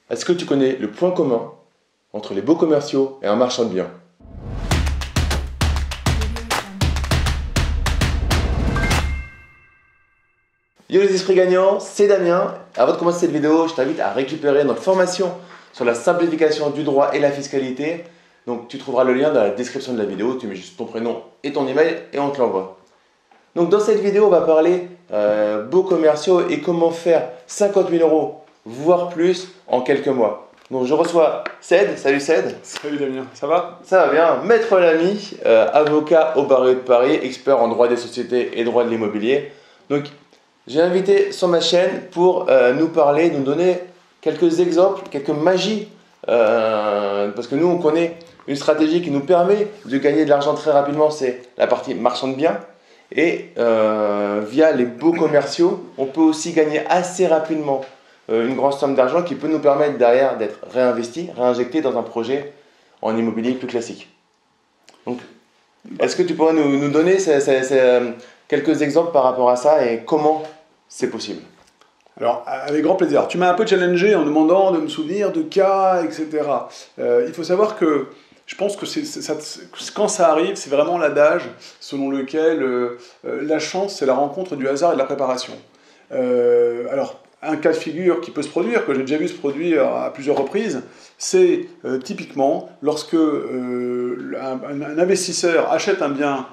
Est-ce que tu connais le point commun entre les beaux commerciaux et un marchand de biens? Yo les esprits gagnants, c'est Damien. Avant de commencer cette vidéo, je t'invite à récupérer notre formation sur la simplification du droit et la fiscalité. Donc tu trouveras le lien dans la description de la vidéo, tu mets juste ton prénom et ton email et on te l'envoie. Donc dans cette vidéo, on va parler beaux commerciaux et comment faire 50 000 euros, voire plus, en quelques mois. Donc je reçois Ced. Salut Ced. Salut Damien, ça va? Ça va bien. Maître Lamy, avocat au barreau de Paris, expert en droit des sociétés et droit de l'immobilier. Donc j'ai invité sur ma chaîne pour nous parler, nous donner quelques exemples, quelques magies. Parce que nous, on connaît une stratégie qui nous permet de gagner de l'argent très rapidement, c'est la partie marchand de biens. Et via les beaux commerciaux, on peut aussi gagner assez rapidement une grosse somme d'argent qui peut nous permettre derrière d'être réinvesti, réinjecté dans un projet en immobilier plus classique. Donc, est-ce que tu pourrais nous donner quelques exemples par rapport à ça et comment c'est possible? Alors, avec grand plaisir. Tu m'as un peu challengé en demandant de me souvenir de cas, etc. Il faut savoir que je pense que quand ça arrive, c'est vraiment l'adage selon lequel la chance, c'est la rencontre du hasard et de la préparation. Alors, un cas de figure qui peut se produire, que j'ai déjà vu se produire à plusieurs reprises, c'est typiquement lorsque un investisseur achète un bien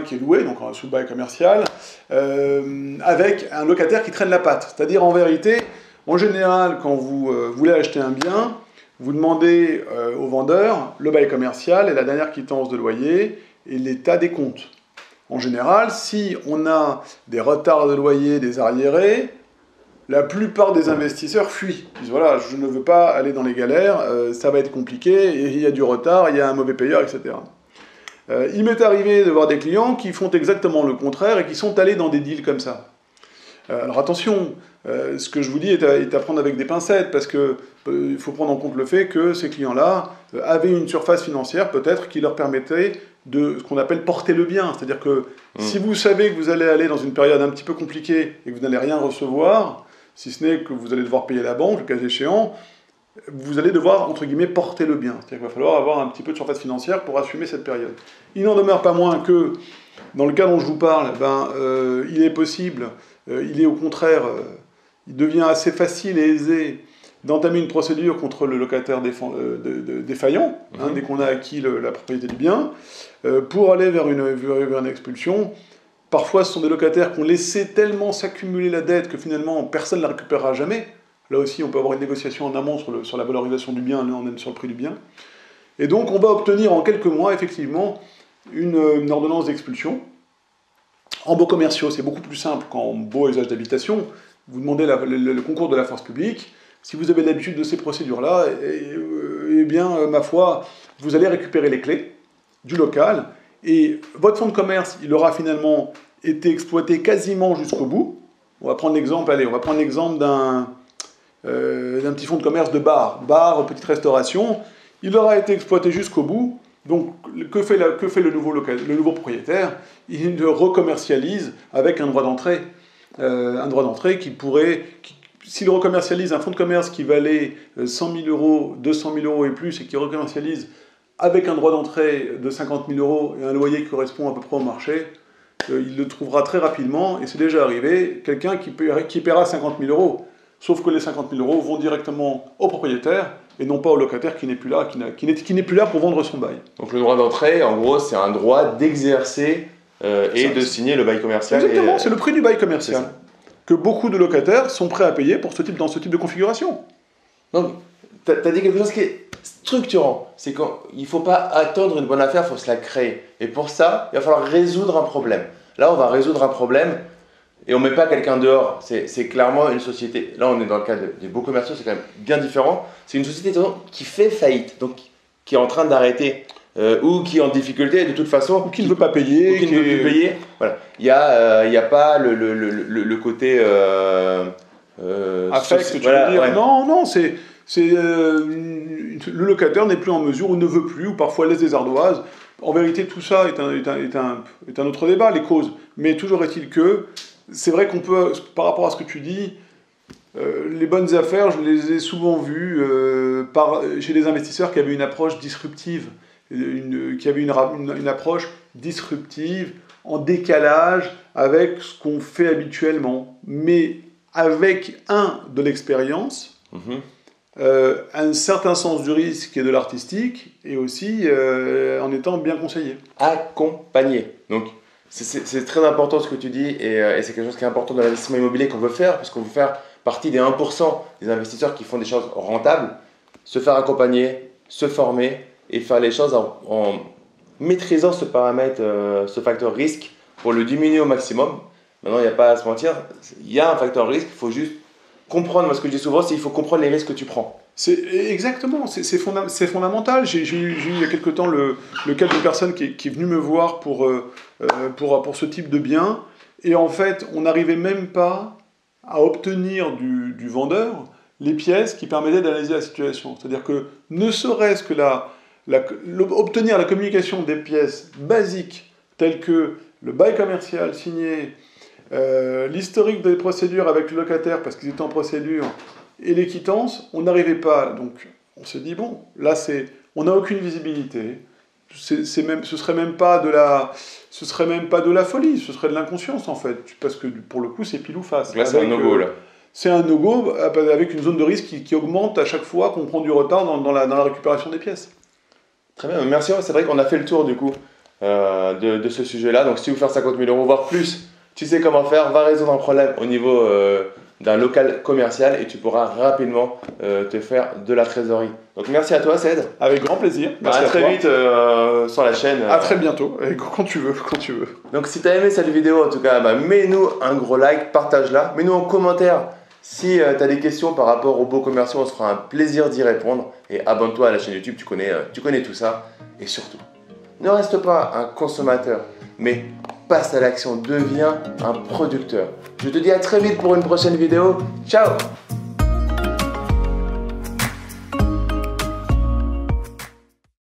qui est loué, donc sous bail commercial, avec un locataire qui traîne la patte. C'est-à-dire, en vérité, en général, quand vous voulez acheter un bien, vous demandez au vendeur le bail commercial et la dernière quittance de loyer et l'état des comptes. En général, si on a des retards de loyer, des arriérés, la plupart des investisseurs fuient. Ils disent voilà, je ne veux pas aller dans les galères, ça va être compliqué, il y a du retard, il y a un mauvais payeur, etc. Il m'est arrivé de voir des clients qui font exactement le contraire et qui sont allés dans des deals comme ça. Alors attention, ce que je vous dis est à prendre avec des pincettes, parce qu'il faut prendre en compte le fait que ces clients-là avaient une surface financière peut-être qui leur permettait de ce qu'on appelle porter le bien. C'est-à-dire que si vous savez que vous allez aller dans une période un petit peu compliquée et que vous n'allez rien recevoir, si ce n'est que vous allez devoir payer la banque, le cas échéant, vous allez devoir, entre guillemets, porter le bien. C'est-à-dire qu'il va falloir avoir un petit peu de surface financière pour assumer cette période. Il n'en demeure pas moins que, dans le cas dont je vous parle, il est possible, il est au contraire, il devient assez facile et aisé d'entamer une procédure contre le locataire défaillant, dès qu'on a acquis la propriété du bien, pour aller vers une expulsion. Parfois, ce sont des locataires qui ont laissé tellement s'accumuler la dette que finalement, personne ne la récupérera jamais. Là aussi, on peut avoir une négociation en amont sur la valorisation du bien, on aime sur le prix du bien. Et donc, on va obtenir en quelques mois, effectivement, une ordonnance d'expulsion. En beaux commerciaux, c'est beaucoup plus simple qu'en beaux usages d'habitation. Vous demandez le concours de la force publique. Si vous avez l'habitude de ces procédures-là, eh bien, ma foi, vous allez récupérer les clés du local. Et votre fonds de commerce, il aura finalement été exploité quasiment jusqu'au bout. On va prendre l'exemple d'un petit fonds de commerce de bar, petite restauration. Il aura été exploité jusqu'au bout. Donc, que fait le nouveau propriétaire? Il le recommercialise avec un droit d'entrée. Un droit d'entrée s'il recommercialise un fonds de commerce qui valait 100 000 euros, 200 000 euros et plus, et qui recommercialise avec un droit d'entrée de 50 000 euros et un loyer qui correspond à peu près au marché, il le trouvera très rapidement, et c'est déjà arrivé, quelqu'un qui paiera 50 000 euros. Sauf que les 50 000 euros vont directement au propriétaire, et non pas au locataire qui n'est plus là, qui n'est plus là pour vendre son bail. Donc le droit d'entrée, en gros, c'est un droit d'exercer et de signer le bail commercial. Exactement, c'est le prix du bail commercial que beaucoup de locataires sont prêts à payer dans ce type de configuration. Donc, tu as dit quelque chose qui est structurant. C'est qu'il ne faut pas attendre une bonne affaire, il faut se la créer. Et pour ça, il va falloir résoudre un problème. Là, on va résoudre un problème et on ne met pas quelqu'un dehors. C'est clairement une société. Là, on est dans le cas des beaux commerciaux, c'est quand même bien différent. C'est une société qui fait faillite, donc qui est en train d'arrêter. Ou qui est en difficulté de toute façon, ou qui ne veut pas payer, ou qui ne veut plus payer. Voilà. Il y a pas le côté affect, tu veux dire. Ouais. Non, c'est le locataire n'est plus en mesure ou ne veut plus ou parfois laisse des ardoises. En vérité, tout ça est un autre débat, les causes. Mais toujours est-il que c'est vrai qu'on peut, par rapport à ce que tu dis, les bonnes affaires, je les ai souvent vues chez des investisseurs qui avaient une approche disruptive, qui avaient une approche disruptive, en décalage avec ce qu'on fait habituellement, mais avec de l'expérience, un certain sens du risque et de l'artistique, et aussi en étant bien conseillé. Accompagné. Donc, c'est très important ce que tu dis, et c'est quelque chose qui est important dans l'investissement immobilier qu'on veut faire, parce qu'on veut faire partie des 1% des investisseurs qui font des choses rentables, se faire accompagner, se former, et faire les choses en maîtrisant ce paramètre, ce facteur risque, pour le diminuer au maximum. Maintenant, il n'y a pas à se mentir, il y a un facteur risque, il faut juste comprendre. Moi, ce que je dis souvent, c'est qu'il faut comprendre les risques que tu prends. Exactement, c'est fondamental. J'ai eu il y a quelque temps le cas d'une personne qui est venue me voir pour ce type de bien, et en fait, on n'arrivait même pas à obtenir du vendeur les pièces qui permettaient d'analyser la situation. C'est-à-dire que ne serait-ce que obtenir la communication des pièces basiques, telles que le bail commercial signé, l'historique des procédures avec le locataire parce qu'ils étaient en procédure, et les quittances, on n'arrivait pas. Donc on s'est dit, bon, là on n'a aucune visibilité, ce serait même pas de la folie, ce serait de l'inconscience en fait, parce que pour le coup c'est pile ou face. Là c'est un no-go là. C'est un no-go avec une zone de risque qui augmente à chaque fois qu'on prend du retard dans la récupération des pièces. Très bien, merci. C'est vrai qu'on a fait le tour du coup de ce sujet-là. Donc si vous faites 50 000 €, voire plus, tu sais comment faire, va résoudre un problème au niveau d'un local commercial et tu pourras rapidement te faire de la trésorerie. Donc merci à toi, Ced. Avec grand plaisir. Merci à très vite sur la chaîne. À très bientôt, quand tu veux. Donc si tu as aimé cette vidéo, en tout cas, mets-nous un gros like, partage-la, mets-nous en commentaire. Si tu as des questions par rapport aux beaux commerciaux, on se fera un plaisir d'y répondre. Et abonne-toi à la chaîne YouTube, tu connais tout ça. Et surtout, ne reste pas un consommateur, mais passe à l'action, deviens un producteur. Je te dis à très vite pour une prochaine vidéo. Ciao!